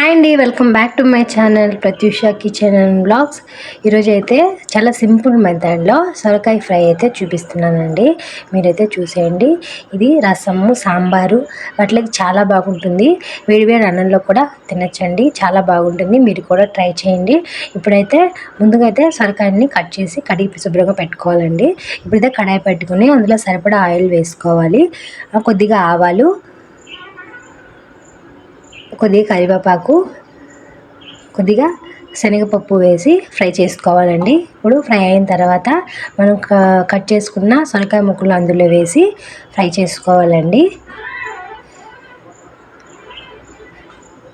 Hi అండి, welcome back to my channel Prathyusha kitchen and blogs. ఈరోజు అయితే చాలా సింపుల్ మెథడ్లో సొరకాయ ఫ్రై అయితే చూపిస్తున్నానండి. మీరైతే చూసేయండి. ఇది రసము, సాంబారు వాటికి చాలా బాగుంటుంది. వేడివేడి అన్నంలో కూడా తినచ్చండి, చాలా బాగుంటుంది. మీరు కూడా ట్రై చేయండి. ఇప్పుడైతే ముందుగా అయితే సొరకాయని కట్ చేసి కడిగి శుభ్రంగా పెట్టుకోవాలండి. ఇప్పుడైతే కడాయి పెట్టుకుని అందులో సరిపడా ఆయిల్ వేసుకోవాలి. కొద్దిగా ఆవాలు, కొద్దిగా కరివేపాకు, కొద్దిగా శనగపప్పు వేసి ఫ్రై చేసుకోవాలండి. ఇప్పుడు ఫ్రై అయిన తర్వాత మనం కట్ చేసుకున్న సొరకాయ ముక్కలు అందులో వేసి ఫ్రై చేసుకోవాలండి.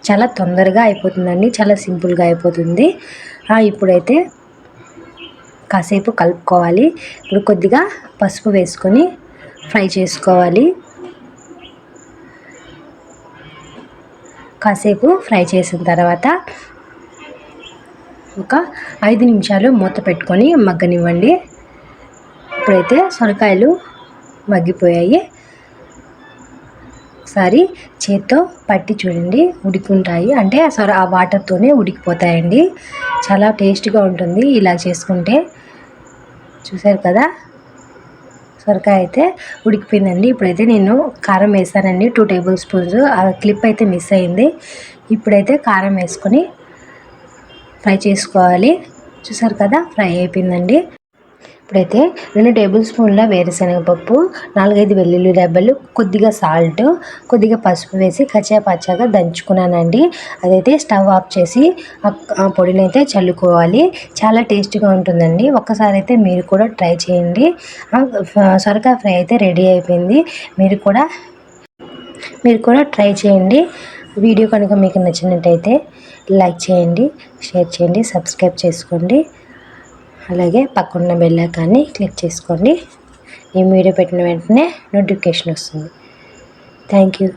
చాలా తొందరగా అయిపోతుందండి, చాలా సింపుల్గా అయిపోతుంది. ఇప్పుడైతే కాసేపు కలుపుకోవాలి. ఇప్పుడు కొద్దిగా పసుపు వేసుకొని ఫ్రై చేసుకోవాలి. కాసేపు ఫ్రై చేసిన తర్వాత ఒక 5 నిమిషాలు మూత పెట్టుకొని మగ్గనివ్వండి. ఇప్పుడైతే సొరకాయలు మగ్గిపోయాయి. ఒకసారి చేత్తో పట్టి చూడండి, ఉడుకుంటాయి. అంటే ఆ వాటర్తోనే ఉడికిపోతాయండి. చాలా టేస్ట్గా ఉంటుంది ఇలా చేసుకుంటే. చూసారు కదా, సొరకాయ అయితే ఉడికిపోయిందండి. ఇప్పుడైతే నేను కారం వేసానండి, 2 టేబుల్ స్పూన్స్. ఆ క్లిప్ అయితే మిస్ అయింది. ఇప్పుడైతే కారం వేసుకొని ఫ్రై చేసుకోవాలి. చూసారు కదా, ఫ్రై అయిపోయిందండి. ఇప్పుడైతే 2 టేబుల్ స్పూన్ల వేరుశనగపప్పు, 4-5 వెల్లుల్లి రెబ్బలు, కొద్దిగా సాల్ట్, కొద్దిగా పసుపు వేసి కచ్చాపచ్చాగా దంచుకున్నానండి. అదైతే స్టవ్ ఆఫ్ చేసి ఆ పొడిని అయితే చల్లుకోవాలి. చాలా టేస్ట్గా ఉంటుందండి. ఒక్కసారి అయితే మీరు కూడా ట్రై చేయండి. సొరకాయ ఫ్రై అయితే రెడీ అయిపోయింది. మీరు కూడా ట్రై చేయండి. వీడియో కనుక మీకు నచ్చినట్టయితే లైక్ చేయండి, షేర్ చేయండి, సబ్స్క్రైబ్ చేసుకోండి. అలాగే పక్కన్న బెల్ ఐకాన్ని క్లిక్ చేసుకోండి. నేను వీడియో పెట్టిన వెంటనే నోటిఫికేషన్ వస్తుంది. Thank you.